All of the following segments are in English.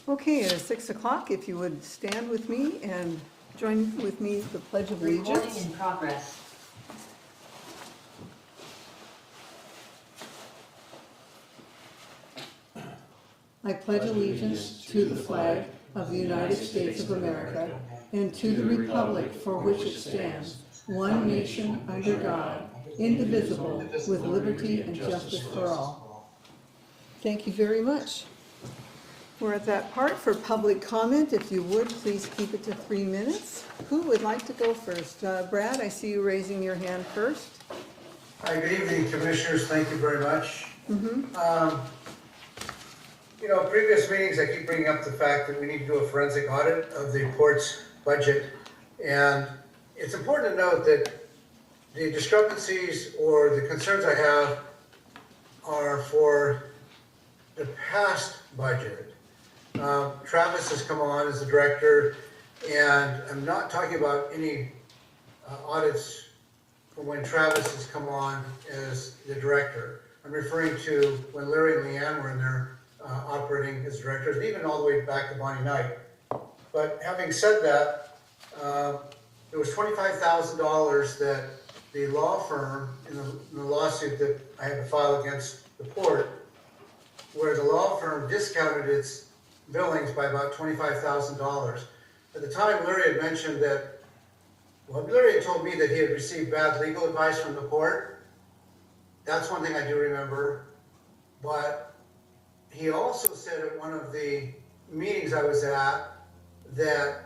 Okay, it is 6 o'clock. If you would stand with me and join with me the Pledge of Recording Allegiance. in progress. I pledge allegiance to the flag of the United States of America and to the republic for which it stands, one nation under God, indivisible, with liberty and justice for all. Thank you very much. We're at that part for public comment. If you would, please keep it to 3 minutes. Who would like to go first? Brad, I see you raising your hand first. Hi, good evening, Commissioners. Thank you very much. You know, previous meetings, I keep bringing up the fact that we need to do a forensic audit of the port's budget. And it's important to note that the discrepancies or the concerns I have are for the past budget. Travis has come on as the director, and I'm not talking about any audits from when Travis has come on as the director. I'm referring to when Larry and Leanne were in there operating as directors, and even all the way back to Bonnie Knight. But having said that, there was $25,000 that the law firm in the lawsuit that I had to file against the port, where the law firm discounted its billings by about $25,000. At the time, Larry had mentioned that, well, Larry had told me that he had received bad legal advice from the port. That's one thing I do remember. But he also said at one of the meetings I was at that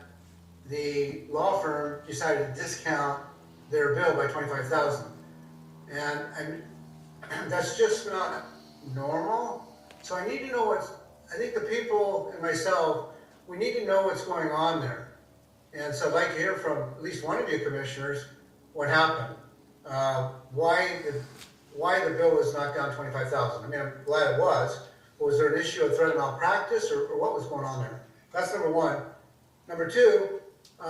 the law firm decided to discount their bill by $25,000. And that's just not normal. So I need to know I think the people and myself, we need to know what's going on there. And so I'd like to hear from at least one of you commissioners what happened. Why the bill was knocked down $25,000. I mean, I'm glad it was. Was there an issue of threat of malpractice or what was going on there? That's number one. Number two,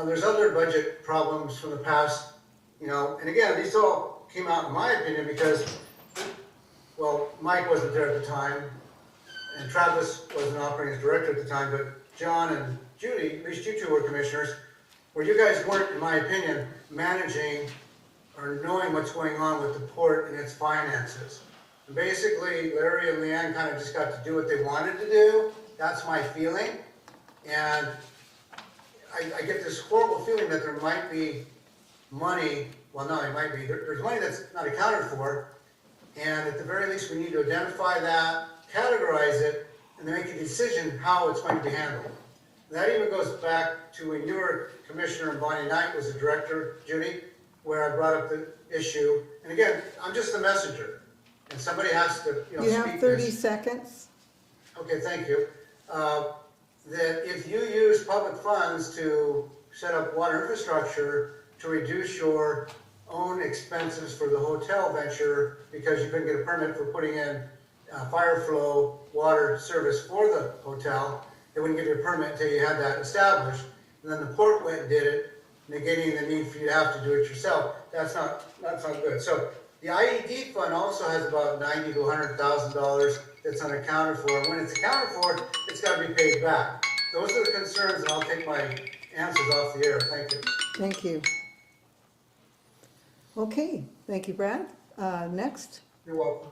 there's other budget problems from the past, you know, and again, these all came out in my opinion because, well, Mike wasn't there at the time, and Travis wasn't operating as director at the time, but John and Judy, at least you two were commissioners, where you guys weren't, in my opinion, managing or knowing what's going on with the port and its finances. And basically, Larry and Leanne kind of just got to do what they wanted to do. That's my feeling. And I get this horrible feeling that there might be money, well, no, it might be, there's money that's not accounted for. And at the very least, we need to identify that, categorize it, and then make a decision how it's going to be handled. That even goes back to when you were commissioner and Bonnie Knight was the director, Judy, where I brought up the issue. And again, I'm just the messenger. And somebody has to, you know, You speak have 30 this. seconds. Okay, thank you. That if you use public funds to set up water infrastructure to reduce your own expenses for the hotel venture because you couldn't get a permit for putting in fire flow water service for the hotel, they wouldn't give you a permit until you had that established. And then the port went and did it, negating the need for you to have to do it yourself. That's not good. So the IED fund also has about $90,000 to $100,000 that's unaccounted for. And when it's accounted for, it's got to be paid back. Those are the concerns, and I'll take my answers off the air. Thank you. Thank you. Okay, thank you, Brad. Next, You're welcome.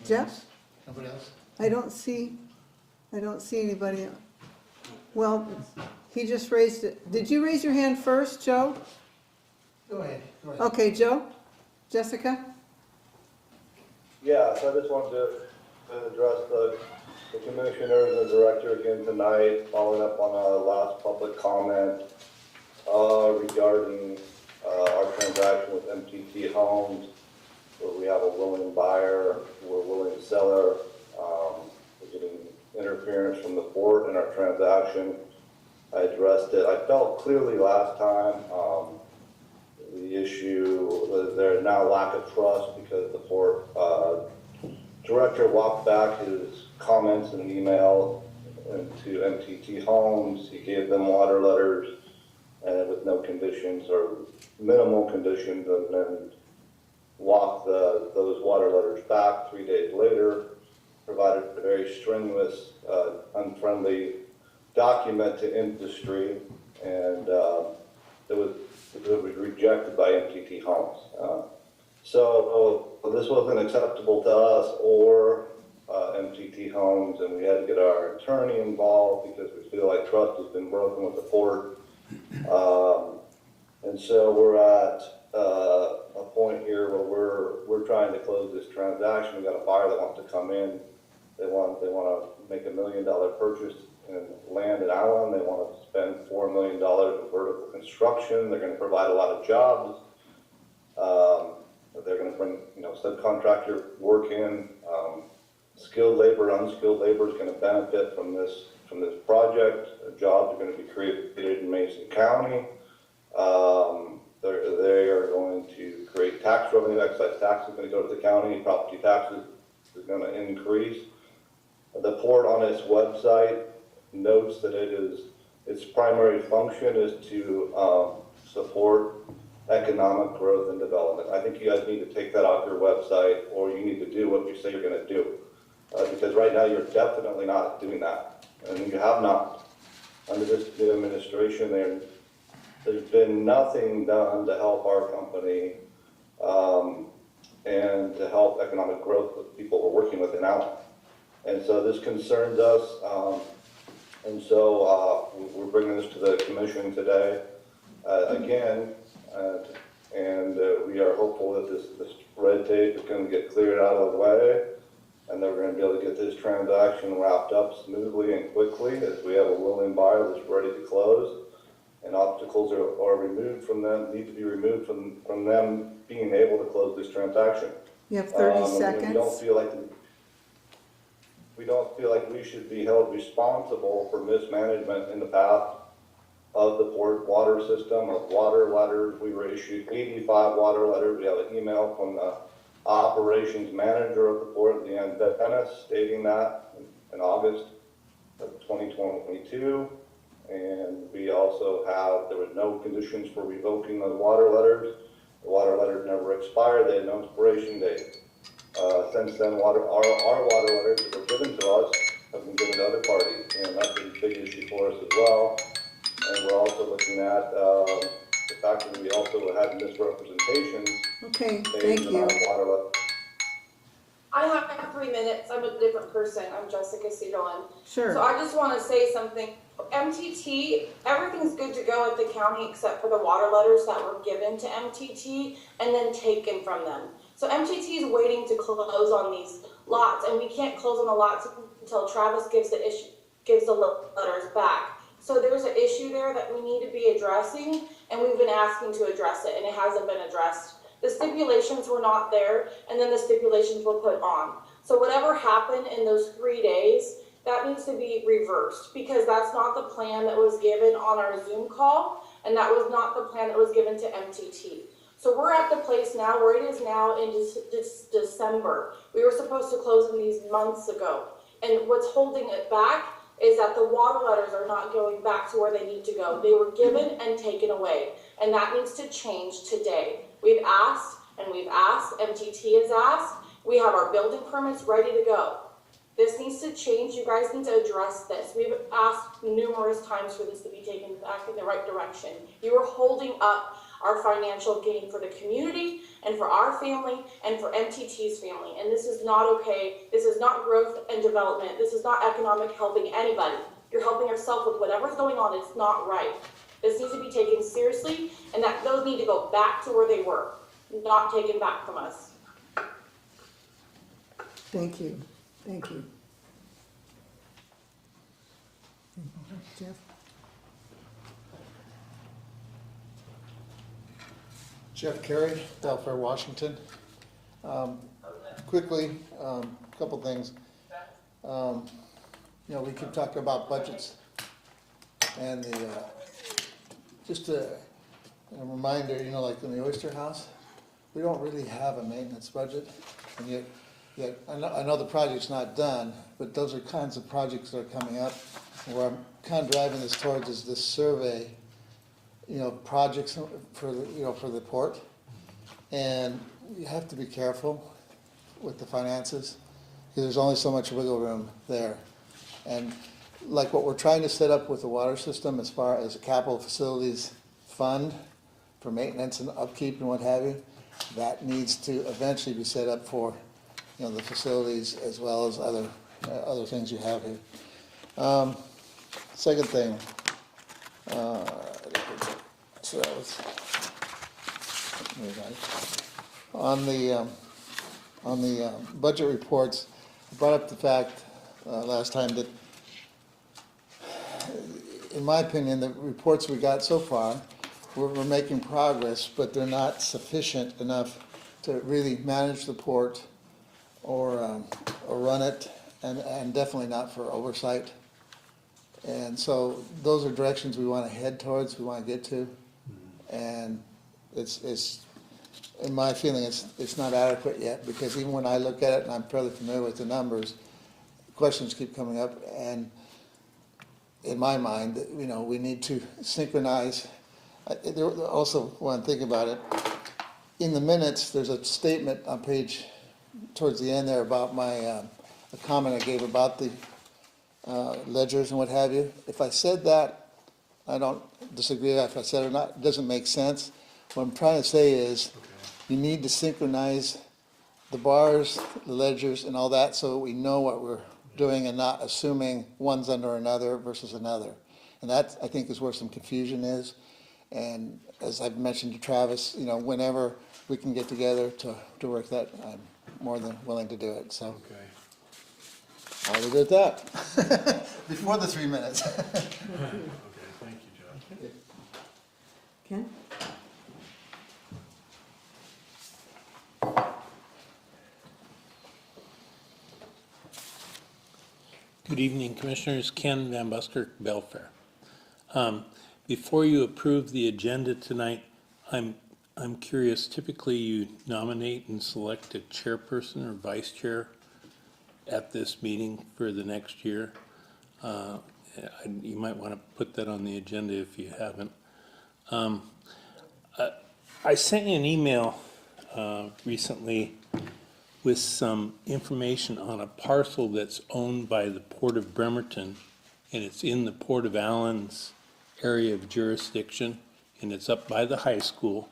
Jeff? Nobody else? I don't see anybody. Well, he just raised it. Did you raise your hand first, Joe? Go ahead. Okay, Joe? Jessica? Yeah, so I just wanted to address the commissioners and the director again tonight, following up on our last public comment regarding our transaction with MTT Homes, where we have a willing buyer, we're a willing seller. We're getting interference from the port in our transaction. I addressed it. I felt clearly last time the issue was there now lack of trust because the port director walked back his comments in an email to MTT Homes. He gave them water letters and with no conditions or minimal conditions, and then walked those water letters back 3 days later. provided a very strenuous, unfriendly document to industry, and it was rejected by MTT Homes. So this wasn't acceptable to us or MTT Homes, and we had to get our attorney involved because we feel like trust has been broken with the port. And so we're at a point here where we're trying to close this transaction. We got a buyer that wants to come in. They want to make $1 million purchase in land in Allyn. They want to spend $4 million in vertical construction. They're going to provide a lot of jobs. They're going to bring, subcontractor work in. Skilled labor, unskilled labor is going to benefit from this project. Jobs are going to be created in Mason County. They are going to create tax revenue. Excise tax is going to go to the county. Property taxes is going to increase. The port on its website notes that its primary function is to support economic growth and development. I think you guys need to take that off your website, or you need to do what you say you're going to do. Because right now you're definitely not doing that, and you have not. Under this new administration, there's been nothing done to help our company and to help economic growth with people we're working with in Allyn. And so this concerns us, and so we're bringing this to the commission today again, and we are hopeful that this red tape is going to get cleared out of the way, and that we're going to be able to get this transaction wrapped up smoothly and quickly, as we have a willing buyer that's ready to close, and obstacles are removed from them, need to be removed from them being able to close this transaction. You have 30 seconds. We don't feel like we should be held responsible for mismanagement in the past of the port water system, of water letters. We were issued 85 water letters. We have an email from the operations manager of the port, Leanne Dennis, stating that in August of 2022. And we also there were no conditions for revoking the water letters. The water letters never expired. They had no expiration date. Since then, our water letters that were given to us have been given to other parties, and that's a big issue for us as well. And we're also looking at the fact that we also had misrepresentations. Okay, thank you. I have 3 minutes. I'm a different person. I'm Jessica Seidolin. Sure. So I just want to say something. MTT, everything's good to go at the county except for the water letters that were given to MTT and then taken from them. So MTT is waiting to close on these lots, and we can't close on the lots until Travis gives the letters back. So there's an issue there that we need to be addressing, and we've been asking to address it, and it hasn't been addressed. The stipulations were not there, and then the stipulations were put on. So whatever happened in those 3 days, that needs to be reversed, because that's not the plan that was given on our Zoom call, and that was not the plan that was given to MTT. So we're at the place now where it is now in December. We were supposed to close in these months ago, and what's holding it back is that the water letters are not going back to where they need to go. They were given and taken away, and that needs to change today. We've asked, and we've asked, MTT has asked, we have our building permits ready to go. This needs to change. You guys need to address this. We've asked numerous times for this to be taken back in the right direction. You are holding up our financial gain for the community and for our family and for MTT's family. And this is not okay. This is not growth and development. This is not economic helping anybody. You're helping yourself with whatever's going on. It's not right. This needs to be taken seriously, and that those need to go back to where they were, not taken back from us. Thank you. Thank you. Jeff? Jeff Carey, Belfair, Washington. Quickly, a couple things. We keep talking about budgets, and just a reminder, like in the Oyster House, we don't really have a maintenance budget, and yet I know the project's not done, but those are kinds of projects that are coming up. Where I'm kind of driving this towards is this survey, projects for the port, and you have to be careful with the finances, there's only so much wiggle room there. And like what we're trying to set up with the water system as far as a capital facilities fund for maintenance and upkeep and what have you, that needs to eventually be set up for, you know, the facilities as well as other things you have here. Second thing, so that was, on the budget reports, I brought up the fact last time that, in my opinion, the reports we got so far, we're making progress, but they're not sufficient enough to really manage the port or run it, and definitely not for oversight. And so those are directions we want to head towards, we want to get to. And it's in my feeling, it's not adequate yet, because even when I look at it, and I'm fairly familiar with the numbers, questions keep coming up, and in my mind, you know, we need to synchronize. Also, when I think about it, in the minutes, there's a statement on page, towards the end there, about my, a comment I gave about the ledgers and what have you. If I said that, I don't disagree if I said it or not, it doesn't make sense. What I'm trying to say is, you need to synchronize the bars, the ledgers, and all that, so we know what we're doing and not assuming one's under another versus another. And that, I think, is where some confusion is. And as I've mentioned to Travis, you know, whenever we can get together to work that, I'm more than willing to do it, so. Okay. I'll leave it at that. Before the 3 minutes. Okay, thank you, John. Ken? Good evening, Commissioners. Ken Van Buskirk, Belfair. Before you approve the agenda tonight, I'm curious, typically you nominate and select a chairperson or vice chair at this meeting for the next year. You might want to put that on the agenda if you haven't. I sent you an email recently with some information on a parcel that's owned by the Port of Bremerton, and it's in the Port of Allyn's area of jurisdiction, and it's up by the high school.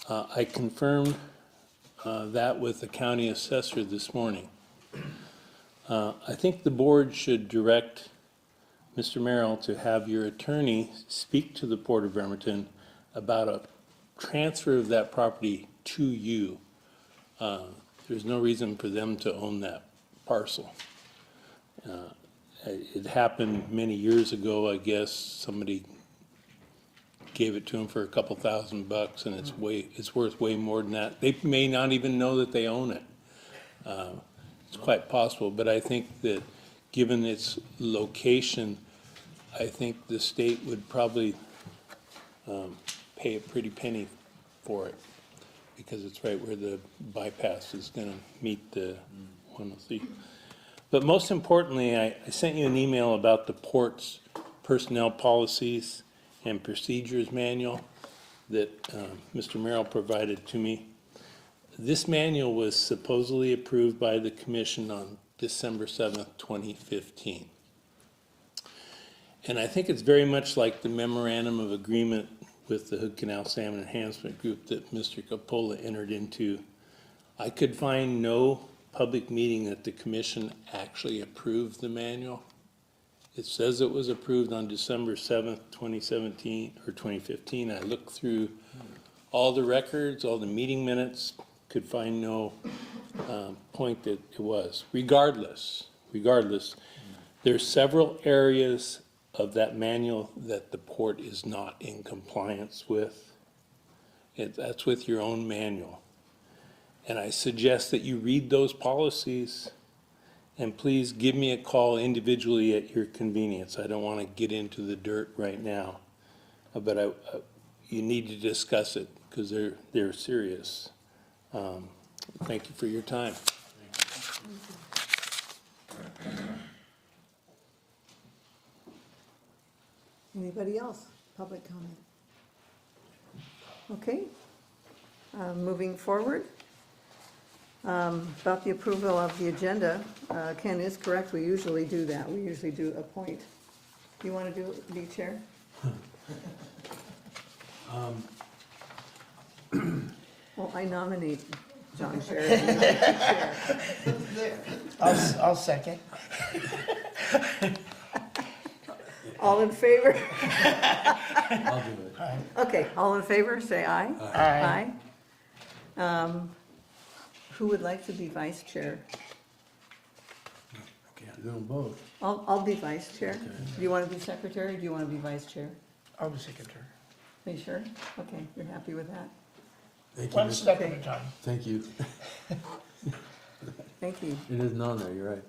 I confirmed that with the county assessor this morning. I think the board should direct Mr. Merrill to have your attorney speak to the Port of Bremerton about a transfer of that property to you. There's no reason for them to own that parcel. It happened many years ago, I guess. Somebody gave it to them for a couple $1,000, and it's worth way more than that. They may not even know that they own it. It's quite possible, but I think that given its location, I think the state would probably pay a pretty penny for it, because it's right where the bypass is going to meet the 103. But most importantly, I sent you an email about the port's personnel policies and procedures manual that Mr. Merrill provided to me. This manual was supposedly approved by the commission on December 7th, 2015. And I think it's very much like the memorandum of agreement with the Hood Canal Salmon Enhancement Group that Mr. Coppola entered into. I could find no public meeting that the commission actually approved the manual. It says it was approved on December 7th, 2017 or 2015. I looked through all the records, all the meeting minutes, could find no point that it was. Regardless, there's several areas of that manual that the port is not in compliance with. That's with your own manual. And I suggest that you read those policies, and please give me a call individually at your convenience. I don't want to get into the dirt right now, but you need to discuss it because they're serious. Thank you for your time. Anybody else? Public comment? Okay. Moving forward. About the approval of the agenda, Ken is correct, we usually do that, we usually do appoint. Do you want to be chair? Well, I nominate John Sheridan to be chair. I'll second. All in favor? I'll do it. Okay, all in favor, say aye. Aye. Aye. Who would like to be vice chair? Can't do them both. I'll be vice chair. Okay. Do you want to be secretary, or do you want to be vice chair? I'll be secretary. Are you sure? Okay, you're happy with that? Thank you. One Mr. step at a time. Thank you. Thank you. It isn't on there, you're right.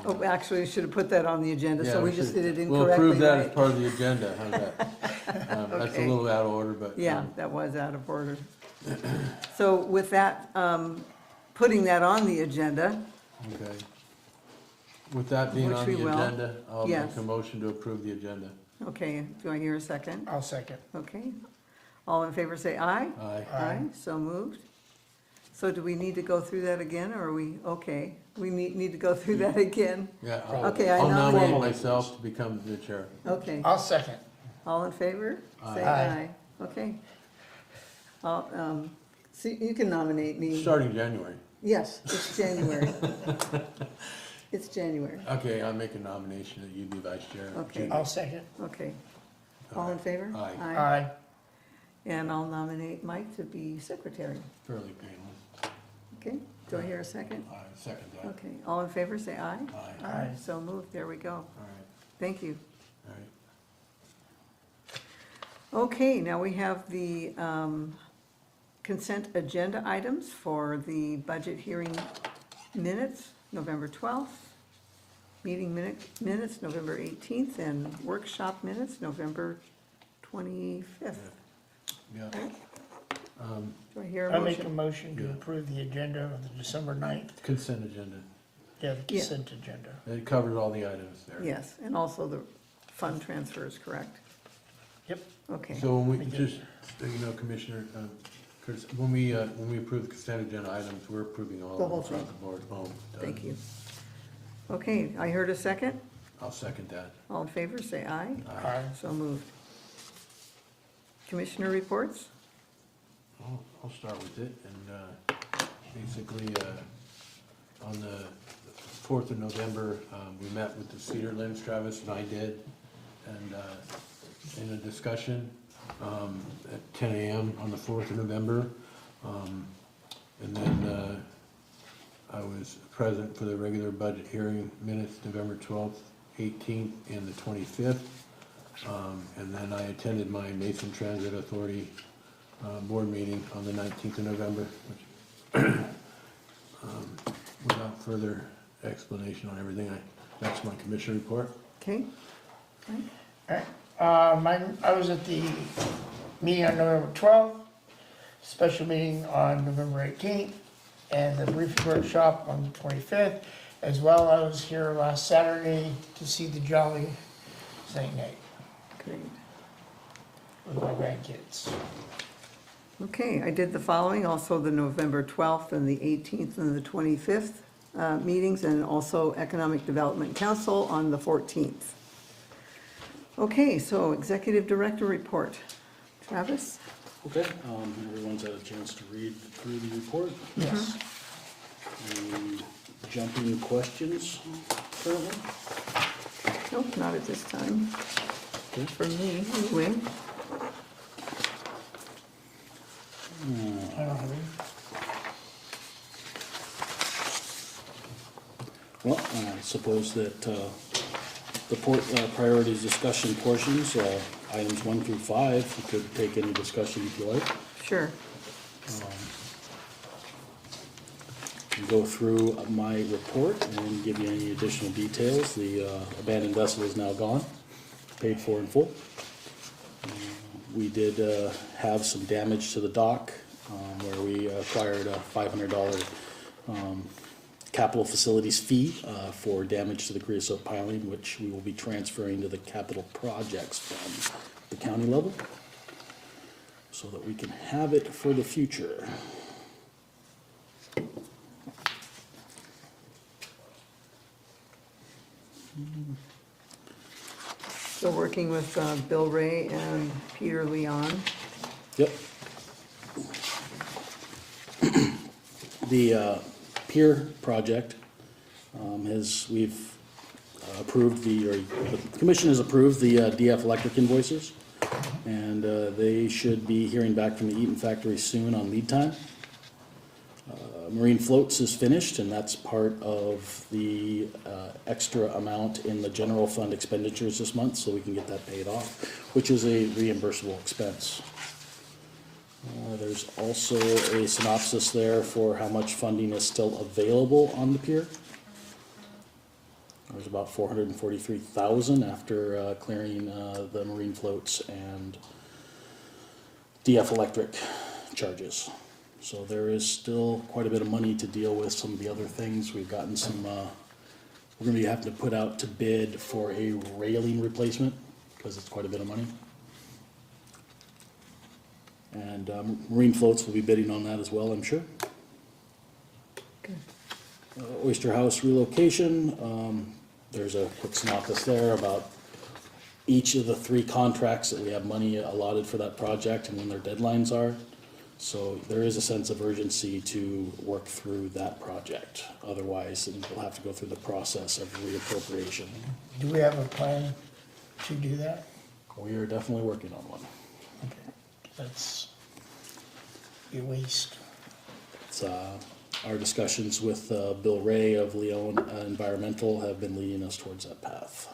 Oh, actually, you should have put that on the agenda, so Yeah, we just should- did it We'll incorrectly, approve that as right? part of the agenda, how's that? That's a Okay. little out of order, but. Yeah, that was out of order. So with that, putting that on the agenda, Okay. With that being Which on we the will. agenda, I'll Yes. make a motion to approve the agenda. okay, do I hear a second? I'll second. Okay. All in favor, say aye. Aye. Aye. So moved. So do we need to go through that again, or are we, okay, we need to go through that again? Yeah, Okay, I I'll nominate nominate- myself to become the chair. Okay, I'll second. all in favor? Say Aye. aye. Okay. See, you can nominate me. Starting January. Yes, it's January. It's January, Okay, I'll make a nomination that you be vice chair. Okay. I'll second. okay. All in favor? Aye. Aye. And I'll nominate Mike to be secretary. Fairly painless. Okay, do I hear a second? I second that. Okay, all in favor, say aye. Aye. Aye. So moved, there we go. All right, Thank you. all right. Okay, now we have the consent agenda items for the budget hearing minutes, November 12th, meeting minutes, November 18th, and workshop minutes, November 25th. Yeah. Do I hear a I make a motion? motion to Yeah. approve the agenda of the December 9th. Consent agenda. Yeah, the consent agenda. It covers all the items there. Yes, and also the fund transfers, correct? Yep. Okay, So when we, We did. just, so you know, Commissioner, Curtis, when we approve the consent agenda items, we're approving all The of whole them across thing. the board. Oh, thank done. you. Okay, I heard a second. I'll second that. All in favor, say aye. Aye. So moved. Commissioner reports? I'll start with it, and basically, on the 4th of November, we met with the Cedar Lynch, Travis and I did, and in a discussion at 10 a.m. on the 4th of November. And then I was present for the regular budget hearing minutes, November 12th, 18th, and the 25th. And then I attended my Mason Transit Authority board meeting on the 19th of November, which, without further explanation on everything, that's my commission report. Okay, Alright, I was at the meeting on November 12th, special meeting on November 18th, and the briefing workshop on the 25th, as well. I was here last Saturday to see the Jolly Saint Night great. with my grandkids. Okay, I did the following, also the November 12th and the 18th and the 25th meetings, and also Economic Development Council on the 14th. Okay, so Executive Director report. Travis? Okay, everyone's had a chance to read through the report. Yes. Any jumping questions currently? Nope, not at this time. For me, anyway. I don't have any. Well, I suppose that the priorities discussion portions, items 1 through 5, you could take any discussion if you like. Sure. Go through my report and give you any additional details. The abandoned vessel is now gone, paid for in full. We did have some damage to the dock where we acquired a $500 capital facilities fee for damage to the creosote piling, which we will be transferring to the capital projects fund, the county level, so that we can have it for the future. So working with Bill Ray and Peter Leon. Yep. The pier project we've approved the commission has approved the DF Electric invoices, and they should be hearing back from the Eaton factory soon on lead time. Marine floats is finished, and that's part of the extra amount in the general fund expenditures this month, so we can get that paid off, which is a reimbursable expense. There's also a synopsis there for how much funding is still available on the pier. There's about 443,000 after clearing the marine floats and DF Electric charges. So there is still quite a bit of money to deal with some of the other things. We've gotten some, we're gonna be having to put out to bid for a railing replacement, because it's quite a bit of money. And marine floats will be bidding on that as well, I'm sure. Oyster House relocation, there's a quick synopsis there about each of the 3 contracts that we have money allotted for that project and when their deadlines are. So there is a sense of urgency to work through that project. Otherwise, we'll have to go through the process of reappropriation. Do we have a plan to do that? We are definitely working on one. Okay. That's a waste. It's, our discussions with Bill Ray of Leon Environmental have been leading us towards that path.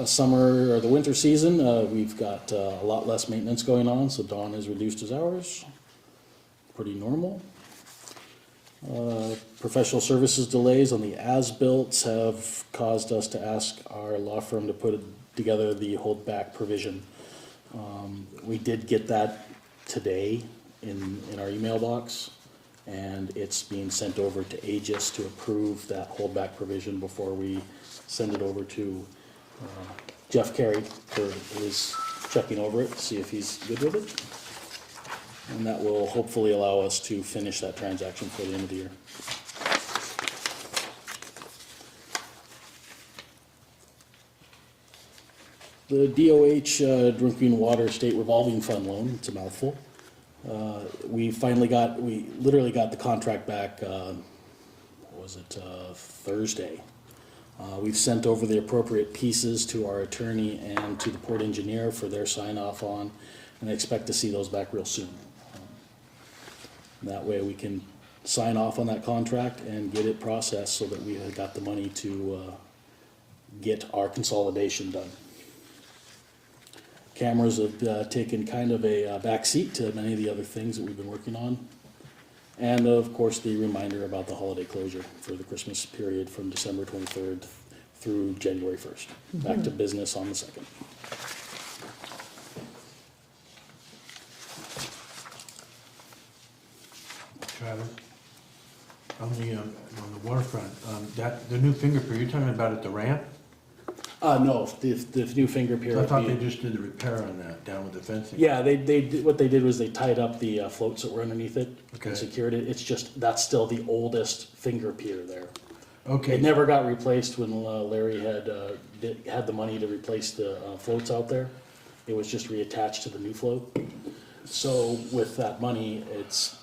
Summer or the winter season, we've got a lot less maintenance going on, so Don has reduced his hours. Pretty normal. Professional services delays on the as-built have caused us to ask our law firm to put together the holdback provision. We did get that today in our email box, and it's being sent over to Aegis to approve that holdback provision before we send it over to Jeff Carey for his checking over it, see if he's good with it. And that will hopefully allow us to finish that transaction for the end of the year. The DOH Drinking Water State Revolving Fund loan, it's a mouthful. We literally got the contract back, Thursday. We've sent over the appropriate pieces to our attorney and to the port engineer for their sign off on, and I expect to see those back real soon. That way we can sign off on that contract and get it processed so that we have got the money to get our consolidation done. Cameras have taken kind of a backseat to many of the other things that we've been working on. And of course, the reminder about the holiday closure for the Christmas period from December 23rd through January 1st. Back to business on the 2nd. Travis, on the waterfront, the new finger pier, you're talking about at the ramp? No, the new finger pier. I thought they just did the repair on that down with the fencing. Yeah, they did, what they did was they tied up the floats that were underneath it Okay. and secured it. It's just, that's still the oldest finger pier there. Okay. It never got replaced when Larry had the money to replace the floats out there. It was just reattached to the new float. So with that money, it's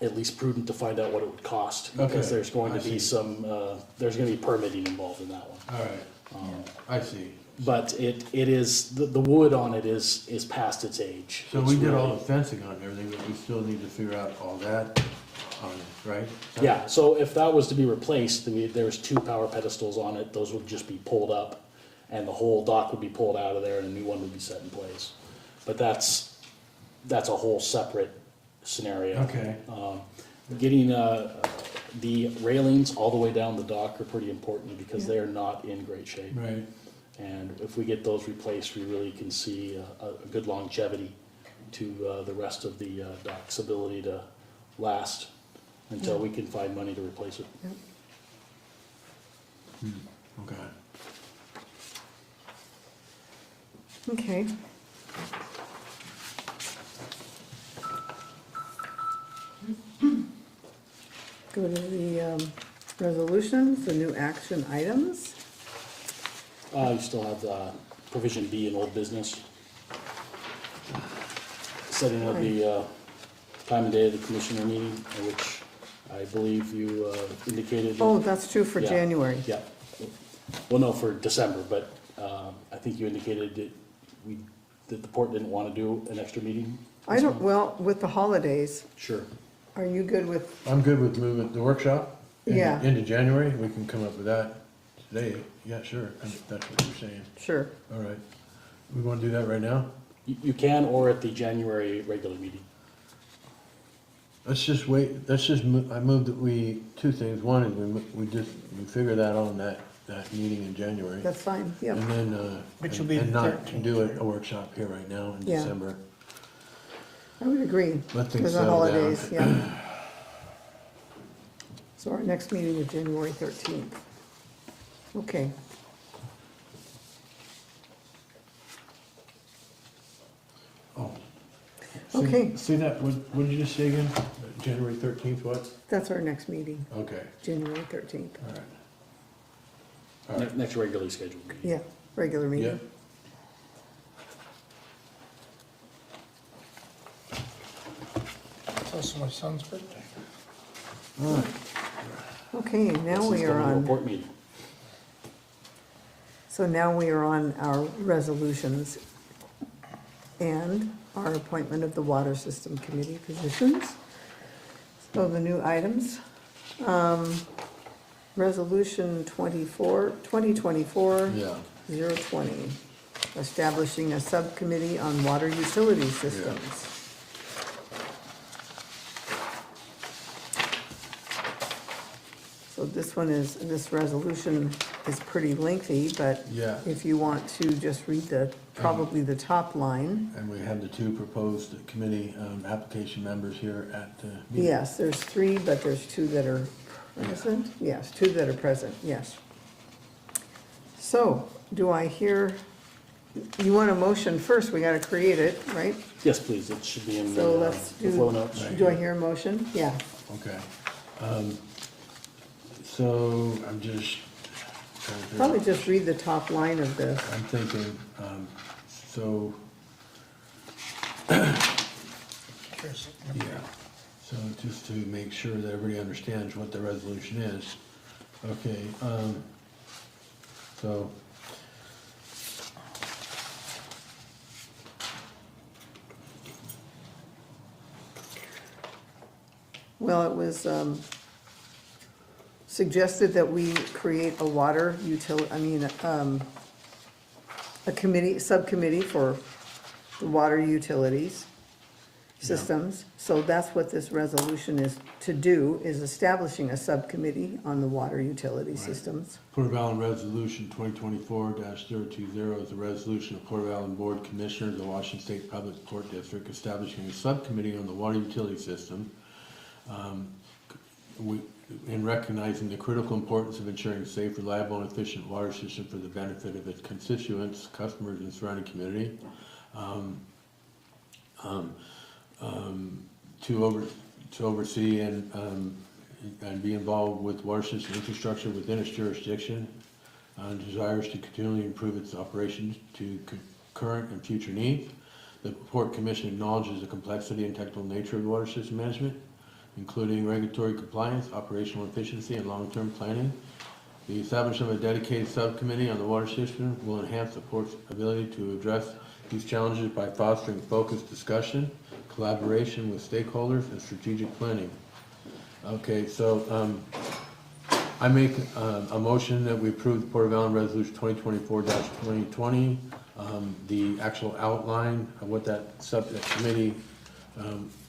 at least prudent to find out what it would cost. Because Okay, there's going to I be see. there's gonna be permitting involved in that one. All right, I see. But it is, the wood on it is past its age. So It's we did all really- the fencing on everything, but we still need to figure out all that on it, right? Yeah, so if that was to be replaced, there's 2 power pedestals on it, those would just be pulled up, and the whole dock would be pulled out of there, and a new one would be set in place. But that's a whole separate scenario. Okay. Getting the railings all the way down the dock are pretty important, because they are not in great shape. Right. And if we get those replaced, we really can see a good longevity to the rest of the dock's ability to last until we can find money to replace it. Okay. Okay. Go to the Resolutions, the new action items. You still have the provision B in old business. Setting of the time and day of the commissioner meeting, which I believe you indicated. Oh, that's true for Yeah. January. Yeah. Well, no, for December, but I think you indicated that the port didn't want to do an extra meeting. I don't, well, with the holidays, Sure. are you good with, I'm good with moving the workshop Yeah. into January. We can come up with that today. Yeah, sure, if that's what you're saying. sure, All right. We want to do that right now? You can, or at the January regular meeting. Let's just wait, I moved that two things. One is we figure that on that meeting in January. that's fine, yep. And then, Which will be and the not 13th. do a workshop here right now in Yeah. December. I would agree. Let things With the settle down. holidays, yeah. So our next meeting is January 13th. Okay, Oh. Okay. See that, what did you just say again? January 13th, what? that's our next meeting, Okay, January 13th. all right. All right. Next regularly scheduled meeting. Yeah, regular Yeah, meeting. It's also my son's birthday. all right. Okay, now This we is are going to a on, port meeting. so now we are on our resolutions and our appointment of the Water System Committee positions. So the new items, Resolution 2024 Yeah. 020, establishing a subcommittee on water utility systems. So this resolution is pretty lengthy, but Yeah. if you want to just read probably the top line. And we have the two proposed committee application members here at the meeting. Yes, there's three, but there's two that are present. Yes, two that are present, yes. So, do I hear, you want a motion first, we gotta create it, right? Yes, please, it should be in So the let's the flow notes. Right. Do I hear a motion? Yeah, Okay. So I'm just trying to figure probably out- just read the top line of this. I'm thinking, so, Here's- yeah. So just to make sure that everybody understands what the resolution is. Okay, so. Well, it was suggested that we create a water a committee, subcommittee for the water utilities systems. So that's what this resolution is to do, is establishing a subcommittee on the water utility systems. Port of Allen Resolution 2024-020 is a resolution of Port of Allen Board of Commissioners of the Washington State Public Port District establishing a subcommittee on the water utility system. In recognizing the critical importance of ensuring a safe, reliable, and efficient water system for the benefit of its constituents, customers, and surrounding community. To oversee and be involved with water system infrastructure within its jurisdiction, desires to continually improve its operations to current and future needs. The Port Commission acknowledges the complexity and technical nature of the water system management, including regulatory compliance, operational efficiency, and long-term planning. The establishment of a dedicated subcommittee on the water system will enhance the Port's ability to address these challenges by fostering focused discussion, collaboration with stakeholders, and strategic planning. Okay, so I make a motion that we approve the Port of Allen Resolution 2024-2020. The actual outline of what that subcommittee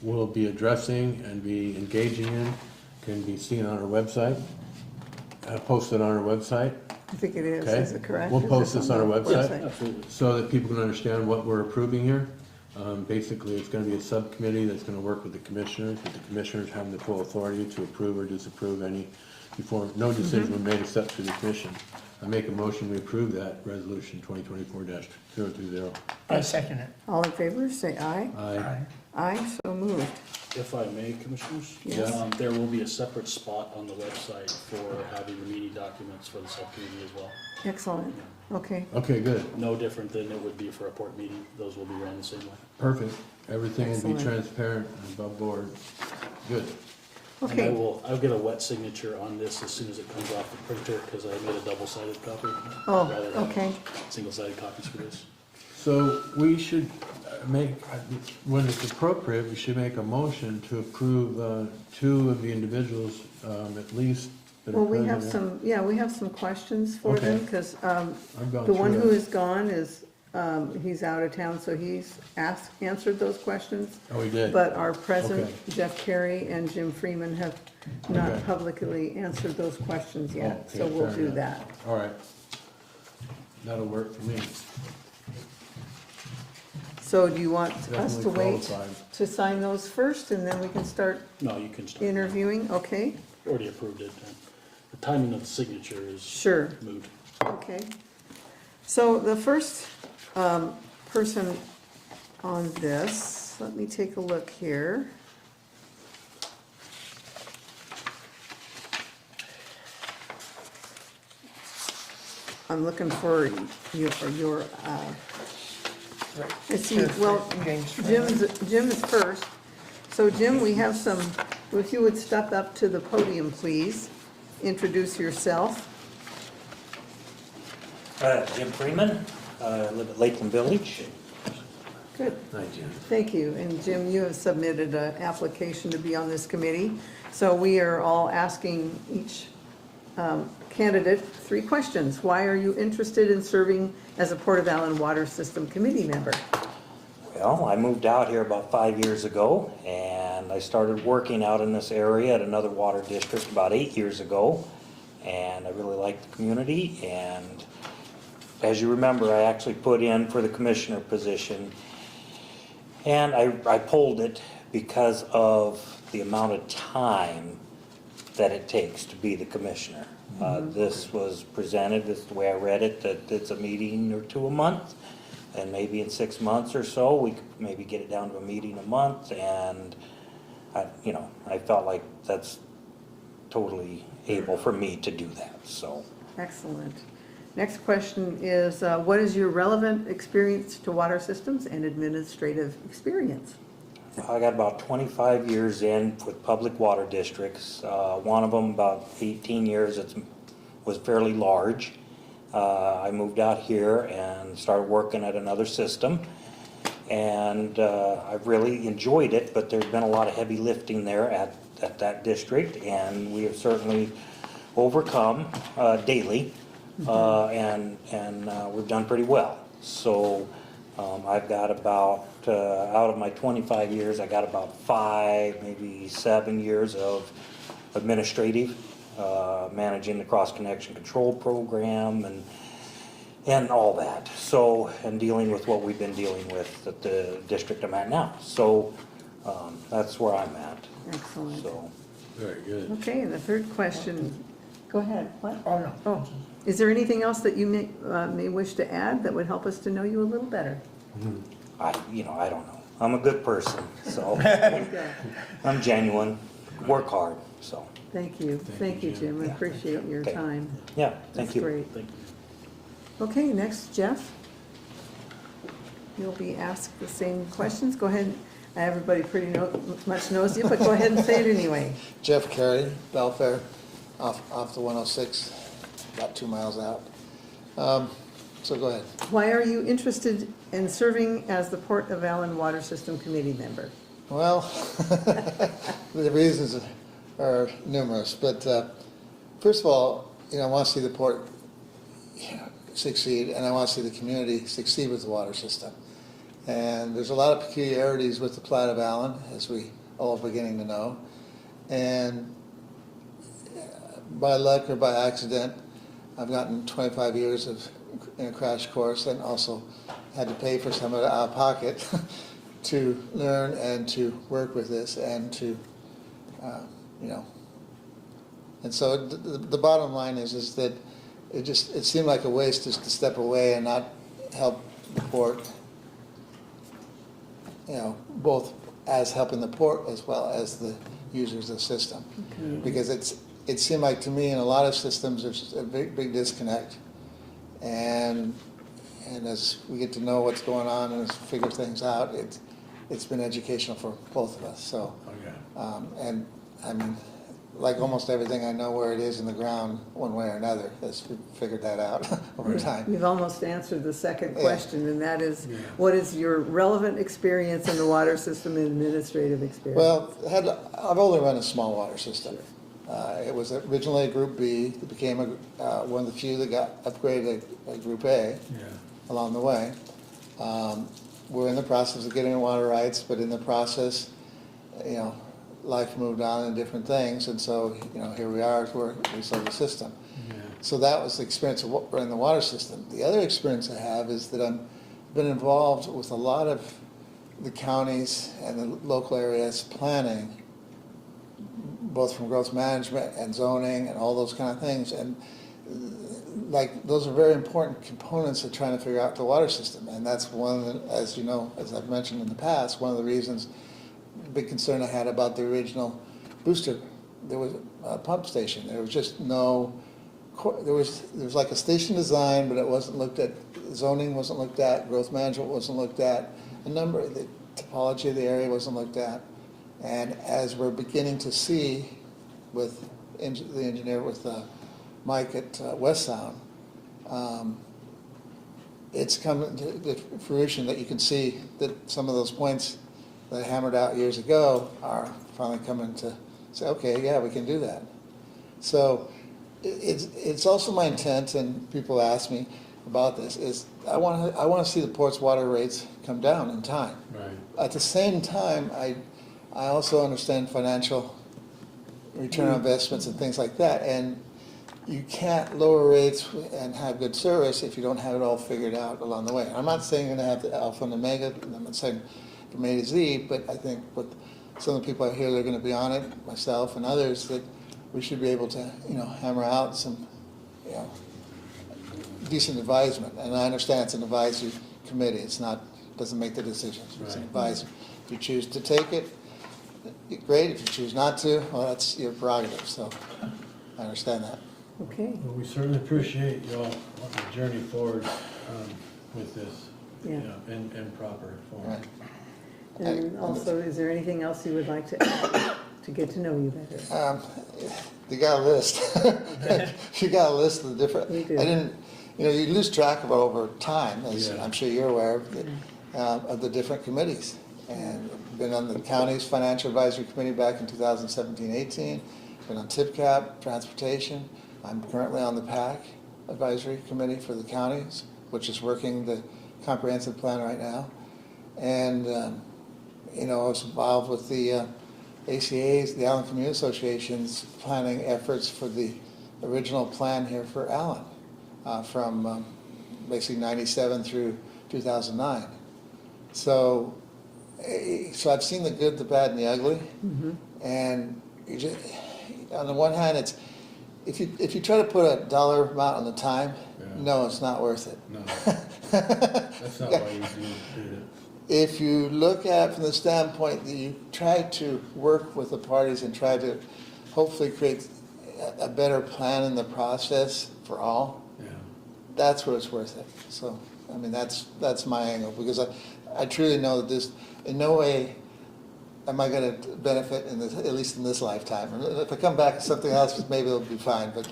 will be addressing and be engaging in can be seen on our website, posted on our website. I think it is, Okay. is it correct? We'll Is post this this on our the website. Absolutely. So that people can understand what we're approving here. Basically, it's gonna be a subcommittee that's gonna work with the commissioners, with the commissioners having the full authority to approve or disapprove any, before, no decision was made except through the commission. I make a motion, we approve that resolution 2024-020. I second it. All in favor, say aye. Aye. Aye, so moved. If I may, Commissioners? Yes. There will be a separate spot on the website for having the meeting documents for the subcommittee as well. Excellent. Okay, Okay, good, No different than it would be for a port meeting. Those will be run the same way. perfect. Everything will be Excellent. transparent and above board. Good. And okay. I'll get a wet signature on this as soon as it comes off the printer, because I made a double-sided copy. Oh, rather than okay. Single-sided copies for this. So we should make, when it's appropriate, we should make a motion to approve 2 of the individuals, at least. that are Well, we have present. some, yeah, we have some questions for them, Okay. because I've gone the one through who it. is gone is, he's out of town, so he's answered those questions. Oh, we did? But our president, Okay. Jeff Carey, and Jim Freeman have not Okay. publicly answered those questions yet, Okay, so we'll fair do enough. that. All right. That'll work for me. So do you want us to Definitely wait qualified. to sign those first, and then we can start No, you can start. interviewing? Okay, Already approved it. The timing of the signature is sure. moved. Okay. So the first person on this, let me take a look here. I'm looking for your, let's see, well, Jim is first. So Jim, we have some, if you would step up to the podium, please. Introduce yourself. Jim Freeman, I live at Lakeland Village. Good. Hi, Jim. Thank you. And Jim, you have submitted an application to be on this committee. So we are all asking each candidate 3 questions. Why are you interested in serving as a Port of Allen Water System Committee member? Well, I moved out here about 5 years ago, and I started working out in this area at another water district about 8 years ago. And I really liked the community, and as you remember, I actually put in for the commissioner position. And I pulled it because of the amount of time that it takes to be the commissioner. This was presented, this is the way I read it, that it's a meeting or 2 a month. And maybe in 6 months or so, we could maybe get it down to a meeting a month. And, I felt like that's totally able for me to do that, so. Excellent. Next question is, what is your relevant experience to water systems and administrative experience? I got about 25 years in with public water districts. One of them about 18 years, it was fairly large. I moved out here and started working at another system. And I've really enjoyed it, but there's been a lot of heavy lifting there at that district. And we have certainly overcome daily, and we've done pretty well. So I've got about, out of my 25 years, I got about 5, maybe 7 years of administrative, managing the cross-connection control program and all that. So, and dealing with what we've been dealing with at the district I'm at now. So that's where I'm at. Excellent. So. Very good. Okay, and the third question, go ahead. What? Oh, no. Oh, is there anything else that you may wish to add that would help us to know you a little better? I don't know. I'm a good person, so Okay. I'm genuine, work hard, so, Thank you. Thank you, Jim. I Yeah. appreciate your Okay. time. yeah, thank That's you. great. Thank you. Okay, next, Jeff. You'll be asked the same questions. Go ahead. Everybody pretty much knows you, but go ahead and say it anyway. Jeff Carey, Belfair, off the 106, about 2 miles out. So go ahead. Why are you interested in serving as the Port of Allen Water System Committee member? Well, the reasons are numerous, but first of all, I want to see the port succeed, and I want to see the community succeed with the water system. And there's a lot of peculiarities with the plat of Allyn, as we all are beginning to know. And by luck or by accident, I've gotten 25 years of in a crash course, and also had to pay for some of it out of pocket to learn and to work with this, and to, and so the bottom line is that it seemed like a waste just to step away and not help the port, both as helping the port as well as the users of the system. Because it seemed like to me in a lot of systems there's a big disconnect, and as we get to know what's going on and figure things out, it's been educational for both of us. So, and I mean, like almost everything, I know where it is in the ground one way or another, as we figured that out over time. You've almost answered the second question, and that is, what is your relevant experience in the water system and administrative experience? Well, I've only run a small water system. It was originally a Group B. It became one of the few that got upgraded to Group A along the way. We're in the process of getting water rights, but in the process, life moved on and different things, and so here we are where we sold the system. So that was the experience of running the water system. The other experience I have is that I've been involved with a lot of the counties and the local areas planning, both from growth management and zoning and all those kind of things, and like those are very important components of trying to figure out the water system. And that's one of the, as you know, as I've mentioned in the past, one of the reasons, big concern I had about the original booster. There was a pump station. There was just no, there was like a station design, but it wasn't looked at, zoning wasn't looked at, growth management wasn't looked at, the topology of the area wasn't looked at. And as we're beginning to see with the engineer, with Mike at West Sound, it's coming to fruition that you can see that some of those points that I hammered out years ago are finally coming to say, okay, yeah, we can do that. So it's also my intent, and people ask me about this, is I want to see the port's water rates come down in time. Right. At the same time, I also understand financial return on investments and things like that, and you can't lower rates and have good service if you don't have it all figured out along the way. I'm not saying you're going to have the alpha and omega, I'm not saying from A to Z, but I think with some of the people I hear that are going to be on it, myself and others, that we should be able to, hammer out some, decent advisement. And I understand it's an advisory committee. It's not, doesn't make the decisions. It's an advisory. If you choose to take it, great. If you choose not to, well, that's your prerogative. So I understand that. Okay. Well, we certainly appreciate y'all wanting to journey forward with this, in proper form. Right. And also, is there anything else you would like to add to get to know you better? You got a list. You got a list of the different. We do. I didn't. You lose track of it over time, as I'm sure you're aware of the different committees. And been on the county's financial advisory committee back in 2017-18. Been on TIPCAP, transportation. I'm currently on the PAC advisory committee for the counties, which is working the comprehensive plan right now. And I was involved with the ACA's, the Allyn Community Association's planning efforts for the original plan here for Allyn, from basically 97 through 2009. So I've seen the good, the bad, and the ugly. And you just, on the one hand, it's if you try to put a dollar amount on the time, no, it's not worth it. No, that's not why you do it. If you look at it from the standpoint that you try to work with the parties and try to hopefully create a better plan in the process for all, that's where it's worth it. So, I mean, that's my angle, because I truly know that this, in no way am I going to benefit in this, at least in this lifetime. And if I come back to something else, maybe it'll be fine, but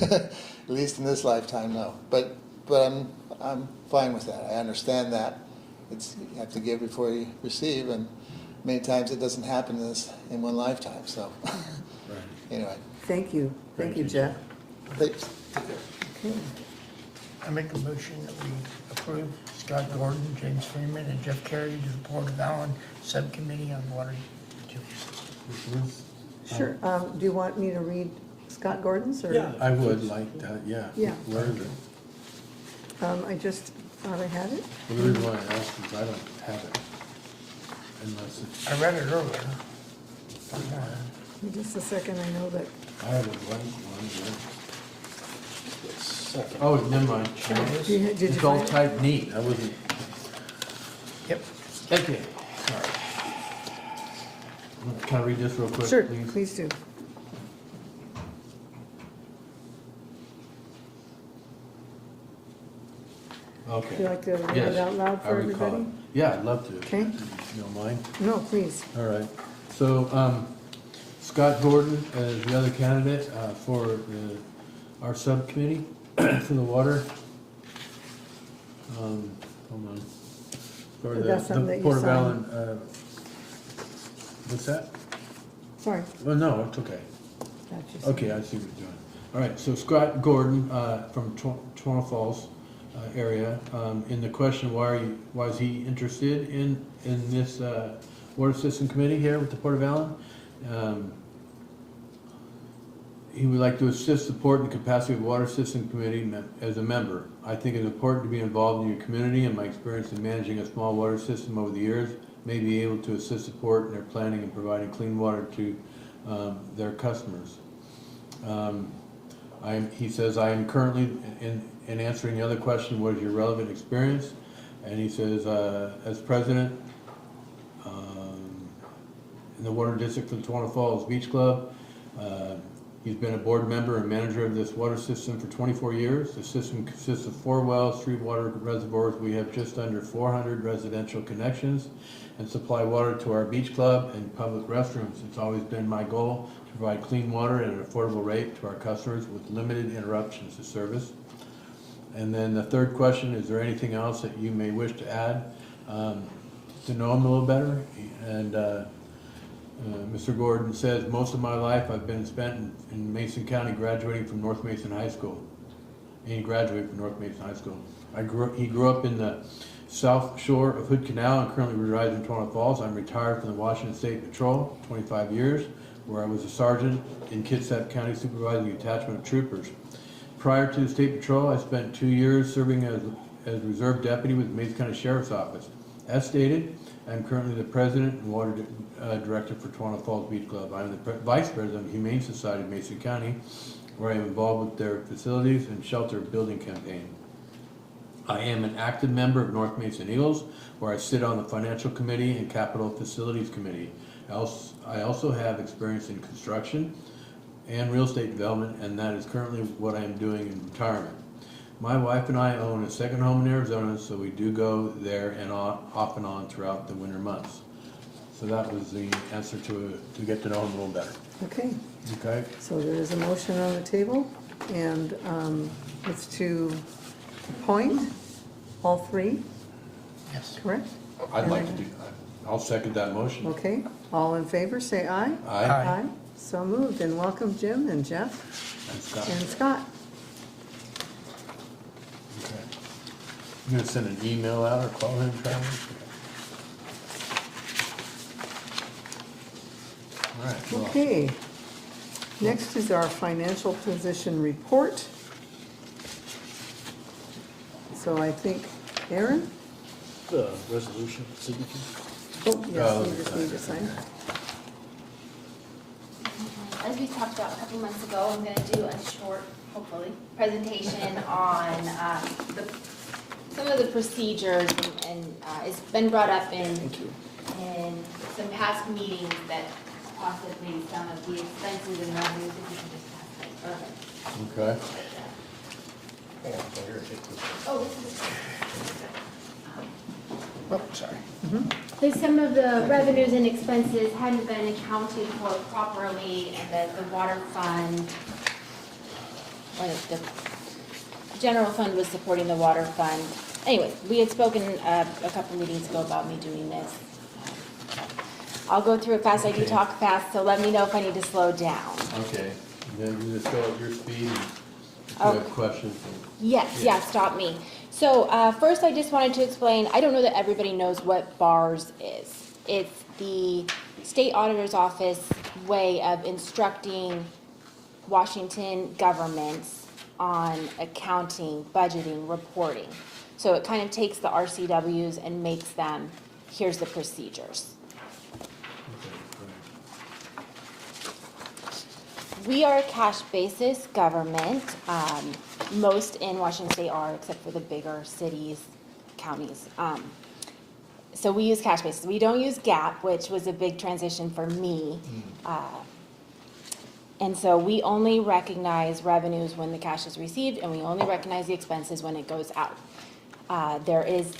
at least in this lifetime, no. But I'm fine with that. I understand that. You have to give before you receive, and many times it doesn't happen in one lifetime. So, anyway. Thank you. Thank you, Jeff. Thanks. Okay. I make a motion that we approve Scott Gordon, James Freeman, and Jeff Carey to the Port of Allyn Subcommittee on Water Utility System. Sure. Do you want me to read Scott Gordon's? Or? Yeah, I would like that, yeah. Yeah. Learned it. I just thought I had it. Well, the reason why I asked is I don't have it, unless it's, I read it earlier. Just a second, I know that. I have a blank one, yeah. Yes. Second. Oh, never mind. Did you It's all find it? typed neat, I wasn't, Yep. okay, sorry. Can I read this real quick, Sure, please? please do. Okay. Would you like to read Yes, it out loud I for recall. everybody? Yeah, I'd love to. Okay. If you don't mind. No, please. All right. So, Scott Gordon is the other candidate for our subcommittee for the water. Hold on. For Is that something that you Port of signed? Allyn, what's that? Sorry. Well, no, it's okay. That's just- Okay, I see what you're doing. All right, so Scott Gordon from Toronto Falls area, in the question, why is he interested in this water system committee here with the Port of Allyn? He would like to assist, support, and capacity of the water system committee as a member. I think it's important to be involved in your community, and my experience in managing a small water system over the years may be able to assist, support in their planning and providing clean water to their customers. He says, I am currently in answering the other question, what is your relevant experience? And he says, as president in the water district for the Toronto Falls Beach Club, he's been a board member and manager of this water system for 24 years. The system consists of 4 wells, 3 water reservoirs. We have just under 400 residential connections and supply water to our beach club and public restrooms. It's always been my goal to provide clean water at an affordable rate to our customers with limited interruptions to service. And then the third question, is there anything else that you may wish to add to know him a little better? And Mr. Gordon says, most of my life I've been spent in Mason County, graduating from North Mason High School. And he graduated from North Mason High School. He grew up in the south shore of Hood Canal and currently resides in Toronto Falls. I'm retired from the Washington State Patrol, 25 years, where I was a sergeant in Kitsap County supervising a detachment of troopers. Prior to the State Patrol, I spent 2 years serving as reserve deputy with the Mason County Sheriff's Office. As stated, I'm currently the president and water director for Toronto Falls Beach Club. I'm the vice president of the Humane Society of Mason County, where I am involved with their facilities and shelter building campaign. I am an active member of North Mason Eagles, where I sit on the Financial Committee and Capital Facilities Committee. I also have experience in construction and real estate development, and that is currently what I am doing in retirement. My wife and I own a second home in Arizona, so we do go there and off and on throughout the winter months. So that was the answer to get to know him a little better. Okay, Okay? so there is a motion on the table, and it's to appoint all 3, Yes. correct? I'd like to do, I'll second that motion. Okay, all in favor, say aye. Aye. Aye. So moved, and welcome Jim and Jeff And Scott. and Scott. Okay. You gonna send an email out or call him, Travis? All right. well, Okay, next is our financial position report. So I think, Aaron? The resolution signature. Oh, yes, you just need to sign. As we talked about a couple months ago, I'm gonna do a short, hopefully, presentation on some of the procedures and it's been brought up in some past meetings that possibly some of the expenses and revenues, if you can just pass that. Okay. Oh, this is. Oh, sorry. That some of the revenues and expenses hadn't been accounted for properly, and that the water fund, or the general fund was supporting the water fund. Anyway, we had spoken a couple meetings ago about me doing this. I'll go through it fast. I do talk fast, so let me know if I need to slow down. Okay. Then you just go at your speed and if you Okay. have questions. Yes, yeah, stop me. So first I just wanted to explain, I don't know that everybody knows what BARS is. It's the state auditor's office way of instructing Washington governments on accounting, budgeting, reporting. So it kind of takes the RCWs and makes them, here's the procedures. Okay, We are a cash basis government. Most in Washington State are, except for the bigger cities, counties. So we use cash basis. We don't use GAAP, which was a big transition for me. And so we only recognize revenues when the cash is received, and we only recognize the expenses when it goes out. There is,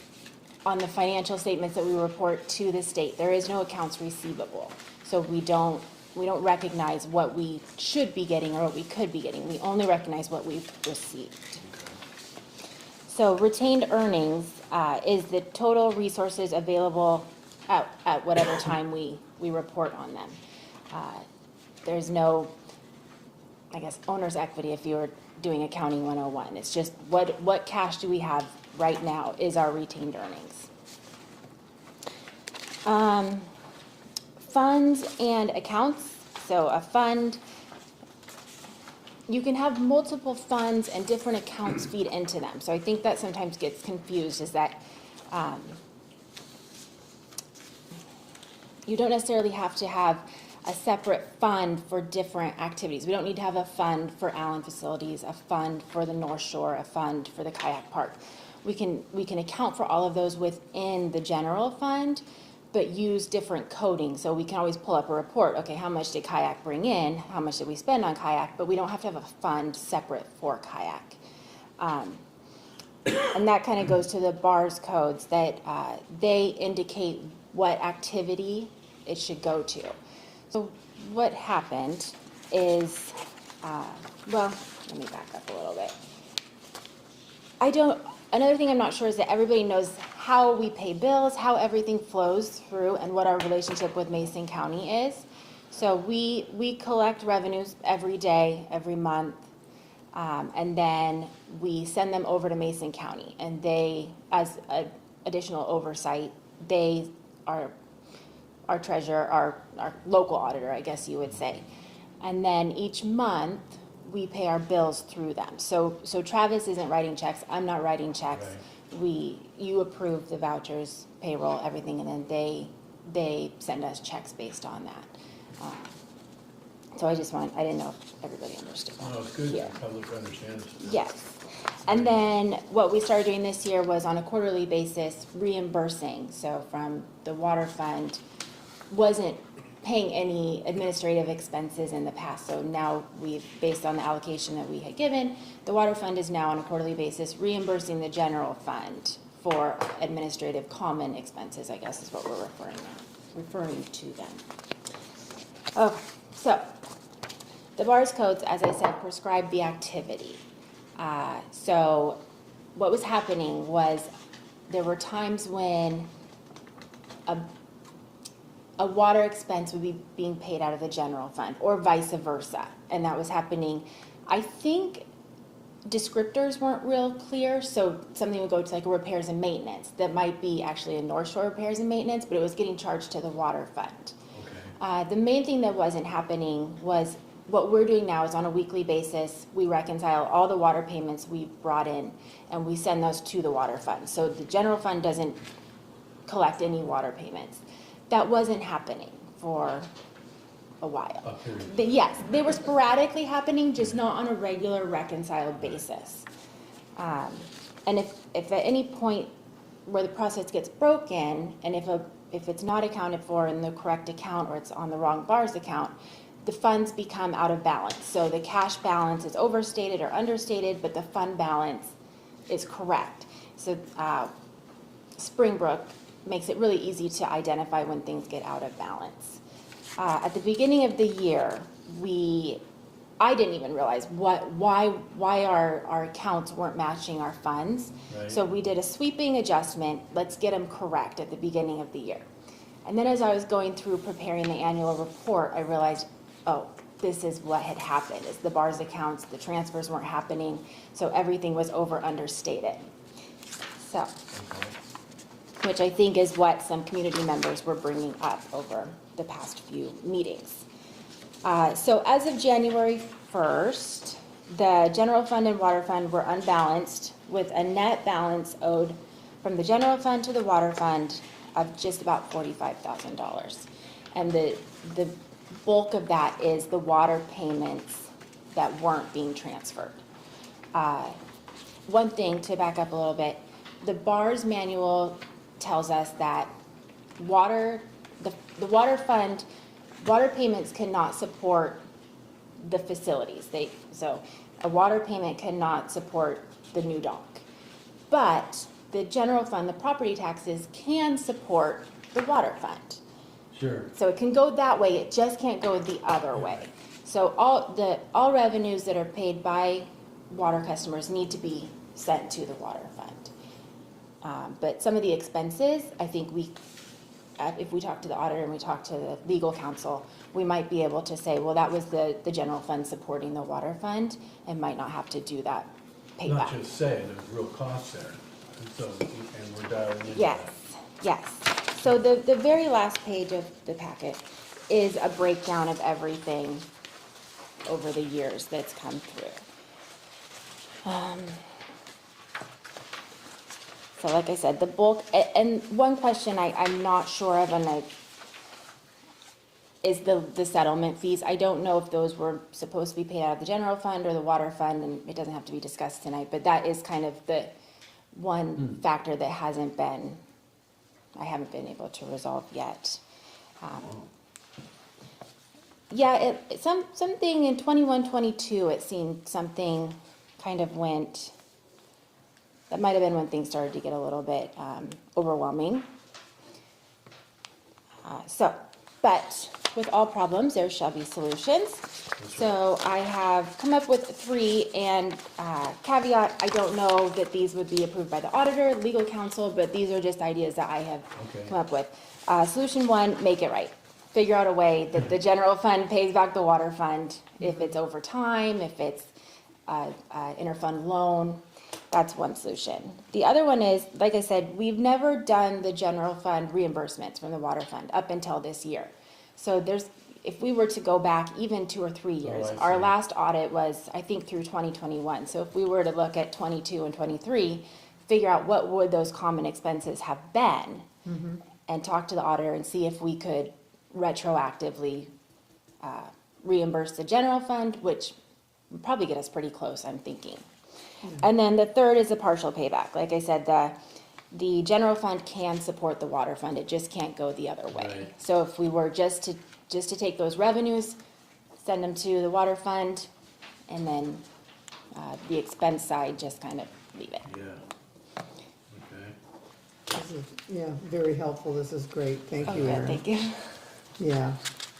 on the financial statements that we report to the state, there is no accounts receivable. So we don't recognize what we should be getting or what we could be getting. We only recognize what we've received. So retained earnings is the total resources available at whatever time we report on them. There's no, I guess, owner's equity if you were doing accounting 101. It's just what cash do we have right now is our retained earnings. Funds and accounts. So a fund, you can have multiple funds and different accounts feed into them. So I think that sometimes gets confused, is that you don't necessarily have to have a separate fund for different activities. We don't need to have a fund for Allyn facilities, a fund for the North Shore, a fund for the kayak park. We can account for all of those within the general fund, but use different coding. So we can always pull up a report. Okay, how much did kayak bring in? How much did we spend on kayak? But we don't have to have a fund separate for kayak. And that kind of goes to the BARS codes that they indicate what activity it should go to. So what happened is, well, let me back up a little bit. Another thing I'm not sure is that everybody knows how we pay bills, how everything flows through, and what our relationship with Mason County is. So we collect revenues every day, every month, and then we send them over to Mason County. And they, as additional oversight, they are our treasurer, our local auditor, I guess you would say. And then each month, we pay our bills through them. So Travis isn't writing checks, I'm not writing checks. Right. You approve the vouchers, payroll, everything, and then they send us checks based on that. So I didn't know if everybody understood that. No, it's good, Yeah. the public understands. Yes. And then what we started doing this year was on a quarterly basis reimbursing. So from the water fund, wasn't paying any administrative expenses in the past. So now based on the allocation that we had given, the water fund is now on a quarterly basis reimbursing the general fund for administrative common expenses, I guess is what we're referring to them. Okay, so the BARS codes, as I said, prescribe the activity. So what was happening was there were times when a water expense would be being paid out of the general fund or vice versa. And that was happening. I think descriptors weren't real clear. So something would go to like repairs and maintenance. That might be actually a North Shore repairs and maintenance, but it was getting charged to the water fund. Okay. The main thing that wasn't happening was what we're doing now is on a weekly basis, we reconcile all the water payments we've brought in and we send those to the water fund. So the general fund doesn't collect any water payments. That wasn't happening for a while. Up here. Yes, they were sporadically happening, just not on a regular reconciled basis. And if at any point where the process gets broken, and if it's not accounted for in the correct account or it's on the wrong BARS account, the funds become out of balance. So the cash balance is overstated or understated, but the fund balance is correct. So Springbrook makes it really easy to identify when things get out of balance. At the beginning of the year, I didn't even realize why our accounts weren't matching our funds. Right. So we did a sweeping adjustment. Let's get them correct at the beginning of the year. And then as I was going through preparing the annual report, I realized, oh, this is what had happened. Is the BARS accounts, the transfers weren't happening, so everything was understated. So, which I think is what some community members were bringing up over the past few meetings. So as of January 1st, the general fund and water fund were unbalanced with a net balance owed from the general fund to the water fund of just about $45,000. And the bulk of that is the water payments that weren't being transferred. One thing to back up a little bit, the BARS manual tells us that the water fund, water payments cannot support the facilities. So a water payment cannot support the new dock. But the general fund, the property taxes can support the water fund. Sure. So it can go that way, it just can't go the other way. So all revenues that are paid by water customers need to be sent to the water fund. But some of the expenses, I think if we talk to the auditor and we talk to the legal counsel, we might be able to say, well, that was the general fund supporting the water fund, and might not have to do that payback. Not just say, there's real costs there, and so, and we're dialing into that. Yes, yes. So the very last page of the packet is a breakdown of everything over the years that's come through. So like I said, the bulk, and one question I'm not sure of, and is the settlement fees. I don't know if those were supposed to be paid out of the general fund or the water fund, and it doesn't have to be discussed tonight, but that is kind of the one factor that I haven't been able to resolve yet. Yeah, something in 21-22, it seemed something kind of went, that might have been when things started to get a little bit overwhelming. But with all problems, there shall be solutions. So I have come up with 3, and caveat, I don't know that these would be approved by the auditor, legal counsel, but these are just ideas that I have come up with. Solution 1, make it right. Figure out a way that the general fund pays back the water fund, if it's over time, if it's interfund loan. That's one solution. The other one is, like I said, we've never done the general fund reimbursements from the water fund up until this year. So if we were to go back even 2 or 3 years, our last audit was, I think, through 2021. So if we were to look at 22 and 23, figure out what would those common expenses have been, and talk to the auditor and see if we could retroactively reimburse the general fund, which would probably get us pretty close, I'm thinking. And then the third is a partial payback. Like I said, the general fund can support the water fund, it just can't go the other way. Right. So if we were just to take those revenues, send them to the water fund, and then the expense side, just kind of leave it. Yeah. Okay. This is, yeah, very helpful. This is great. Thank you, Okay, Erin. thank you. Yeah,